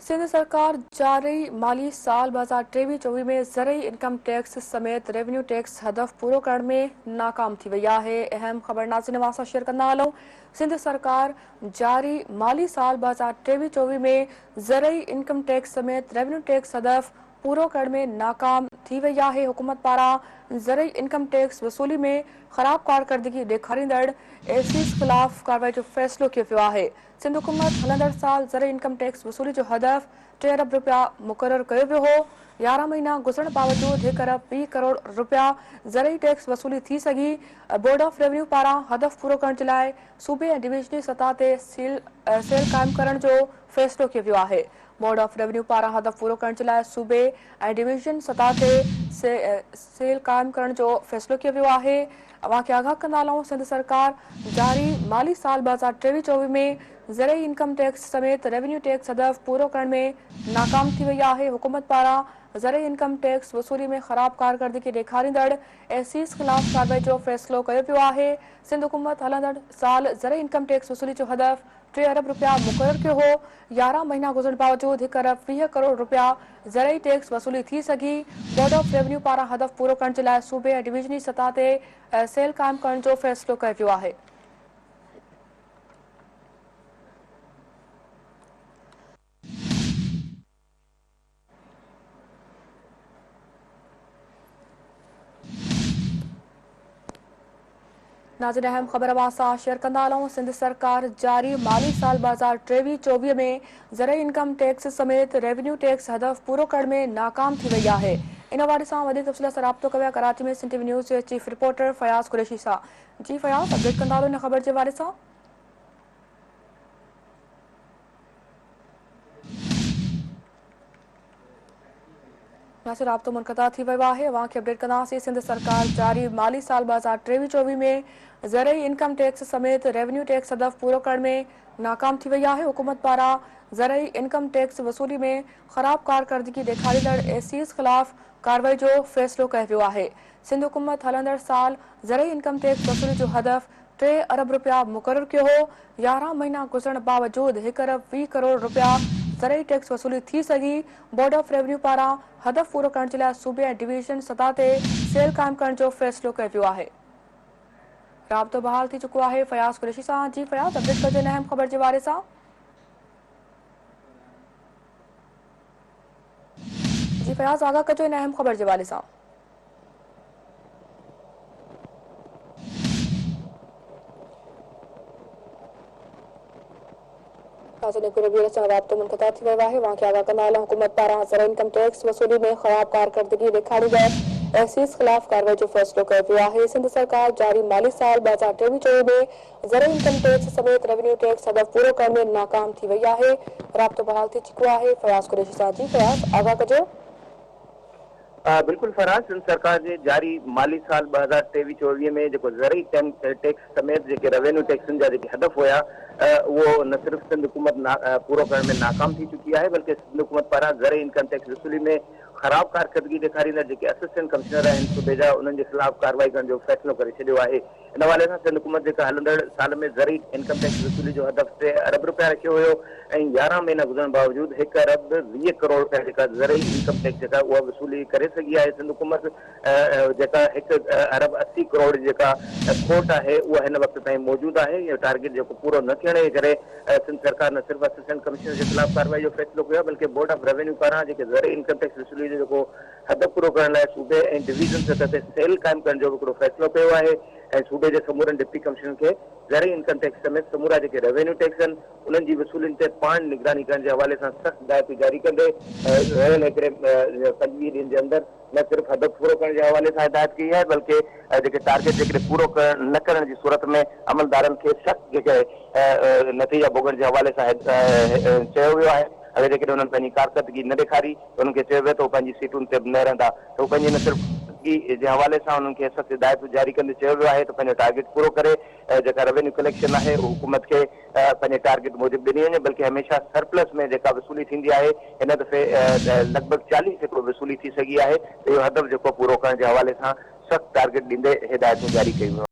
सिंध सरकार जारी माली साल 2023-24 में ज़रई इनकम टैक्स समेत रेवेन्यू टैक्स हदफ पूरो करण में नाकाम थी वई आहे। अहम ख़बर नाज़रीन वां सां शेयर कंदा हलूं। सिंध सरकार जारी माली साल 2023-24 में ज़रई इनकम टैक्स समेत रेवेन्यू टैक्स हदफ पूरो करण में नाकाम थी वई आहे। हुकूमत पारां ज़रई इनकम टैक्स वसूली में ख़राब कारकर्दगी ॾेखारींदड़ एसीज़ ख़िलाफ़ कार्रवाई जो फ़ैसिलो कयो वियो आहे। सिंध हुकूमत हलंदड़ साल ज़रई इनकम टैक्स वसूली जो हदफ 3 अरब रुपया मुक़ररु कयो वियो हो। 11 महीना गुज़रण बावजूदि 1 अरब 20 करोड़ रुपया ज़रई टैक्स वसूली थी सघी। बोर्ड ऑफ रेवेन्यू पारां हदफ पूरो करण जे लाइ सूबे ऐं डिवीज़नल सतह ते सेल क़ाइमु करण जो फ़ैसिलो कयो वियो आहे। बोर्ड ऑफ रेवेन्यू पारां हदफ पूरो करण जे लाइ सूबे ऐं डिवीज़न सतह ते सेल क़ाइमु करण जो फ़ैसिलो कयो वियो आहे। अवां खे आगाह कंदा हलूं। सिंध सरकार जारी माली साल 2023-24 में ज़रई इनकम टैक्स समेत रेवेन्यू टैक्स हदफ पूरो करण में नाकाम थी वई आहे। हुकूमत पारां ज़रई इनकम टैक्स वसूली में ख़राब कारकर्दगी ॾेखारींदड़ एसीज़ ख़िलाफ़ कार्रवाई जो फ़ैसिलो कयो पियो आहे। सिंध हुकूमत हलंदड़ साल ज़रई इनकम टैक्स वसूली जो हदफ 3 अरब रुपया मुक़ररु कयो हो। 11 महीना गुज़रण बावजूदि 1 अरब 20 करोड़ रुपया ज़रई टैक्स वसूली थी सघी। बोर्ड ऑफ रेवेन्यू पारां हदफ पूरो करण जे लाइ सूबे ऐं डिवीज़नल सतह ते सेल क़ाइमु करण जो फ़ैसिलो कयो वियो आहे। नाज़रीन अहम ख़बर अवां सां शेयर कंदा हलूं। सिंध सरकार जारी माली साल 2023-24 में ज़रई इनकम टैक्स समेत रेवेन्यू टैक्स हदफ पूरो करण में नाकाम थी वई आहे। इन हवाले सां वधीक तफ़सील सां राब्तो कयो आहे कराची में सिंध टीवी न्यूज़ जे चीफ रिपोर्टर फयाज़ कुरैशी सां। जी फयाज़, अपडेट कंदा हलो इन ख़बर जे बारे सां। राब्तो मुनक़ता थी वियो आहे। अवां खे अपडेट कंदासीं। सिंध सरकार जारी माली साल 2023-24 में ज़रई इनकम टैक्स समेत रेवेन्यू टैक्स हदफ पूरो करण में नाकाम थी वई आहे। हुकूमत पारां ज़रई इनकम टैक्स वसूली में ख़राब कारकर्दगी ॾेखारींदड़ एसीज़ ख़िलाफ़ कार्रवाई जो फ़ैसिलो कयो वियो आहे। सिंध हुकूमत हलंदड़ साल ज़रई इनकम टैक्स वसूली जो हदफ 3 अरब रुपया मुक़ररु कयो हो। 11 महीना गुज़रण बावजूदि 1 अरब 20 करोड़ रुपया ज़रई टैक्स वसूली थी सघी। बोर्ड ऑफ रेवेन्यू पारां हदफ पूरो करण जे लाइ सूबे ऐं डिवीज़न सतह ते सेल क़ाइमु करण जो फ़ैसिलो कयो वियो आहे। राब्तो बहाल थी चुको आहे फयाज़ कुरैशी सां। जी फयाज़, अपडेट कजो इन अहम ख़बर जे बारे सां। जी फयाज़, आगाह कजो इन अहम ख़बर जे बारे सां। राब्तो मुनक़ता थी वियो आहे। वहां खे आगाह कंदा हलूं। हुकूमत पारां ज़रई इनकम टैक्स वसूली में ख़राब कारकर्दगी ॾेखारींदड़ एसीज़ ख़िलाफ़ कार्रवाई जो फ़ैसिलो कयो वियो आहे। सिंध सरकार जारी माली साल 2023-24 में ज़रई इनकम टैक्स समेत रेवेन्यू टैक्स हदफ पूरो करण में नाकाम थी वई आहे। राब्तो बहाल थी चुको आहे फयाज़ कुरैशी सां। जी फयाज़, आगाह कजो। बिल्कुल फराज, सिंध सरकार के जारी माली साल 2023-24 में जो ज़रई टैक्स समेत जो रेवेन्यू टैक्सन जा हदफ हुआ वो न सिर्फ सिंध हुकूमत पूरो करण में नाकाम थी चुकी है, बल्कि सिंध हुकूमत पारा ज़रई इनकम टैक्स वसूली में ख़राब कारकर्दगी ॾेखारींदड़ जो असिस्टेंट कमिश्नर आहिनि सूबे जा, उन्हनि के ख़िलाफ़ कार्रवाई करण जो फ़ैसिलो करे छॾियो आहे। इन हवाले सां सिंध हुकूमत जो हलंदड़ साल में ज़रई इनकम टैक्स वसूली जो हदफ 3 अरब रुपया रखियो हुयो ऐं 11 महीना गुज़रण बावजूद 1 अरब 20 करोड़ रुपया जेका ज़रई इनकम टैक्स जेका उहा वसूली करे सघी आहे। सिंध हुकूमत जेका 1 अरब 80 करोड़ जेका खोट आहे उहा हिन वक़्त ताईं मौजूद आहे। इहो टारगेट जेको पूरो न थियण जे करे सिंध सरकार न सिर्फ असिस्टेंट कमिश्नर के खिलाफ कार्रवाई जो फैसलो किया, बल्कि बोर्ड ऑफ रेवेन्यू पारां जेके ज़रई इनकम टैक्स वसूली जो जेको हदफ पूरो करण लाइ सूबे ऐं डिवीज़न सतह ते सेल क़ाइमु करण जो हिकिड़ो फैसलो कयो आहे ऐं सूबे जे समूरनि डिप्टी कमिश्नर खे ज़रई इनकम टैक्स समेत समूरा जेके रेवेन्यू टैक्स आहिनि उन्हनि जी वसूलियुनि ते पाण निगरानी करण जे हवाले सां सख़्तु हिदायतूं जारी कंदे रहियल हिकिड़े 25 ॾींहनि जे अंदरि न सिर्फ हदफ पूरो करण जे हवाले सां हिदायत कई आहे, बल्कि जेके टारगेट जेके पूरो न करण जी सूरत में अमलदारनि खे सख़्तु जेके नतीजा भोगण जे हवाले सां चयो वियो आहे। अगरि जेकॾहिं उन्हनि पंहिंजी कारकर्दगी न ॾेखारी त उन्हनि खे चयो वियो त उहे पंहिंजी सीटुनि ते न रहंदा, त उहे पंहिंजी न सिर्फ़ जे हवाले सां उन्हनि खे सख़्तु हिदायतूं जारी कंदे चयो वियो आहे त पंहिंजो टारगेट पूरो करे जेका रेवेन्यू कलेक्शन आहे उहो हुकूमत खे पंहिंजे टारगेट मूजिबि ॾिनी वञे, बल्कि हमेशह सरप्लस में जेका वसूली थींदी आहे हिन दफ़े लॻभॻि 40% वसूली थी सघी आहे। त इहो हदफ जेको पूरो करण जे हवाले सां सख़्तु टारगेट ॾींदे हिदायतूं जारी कयूं।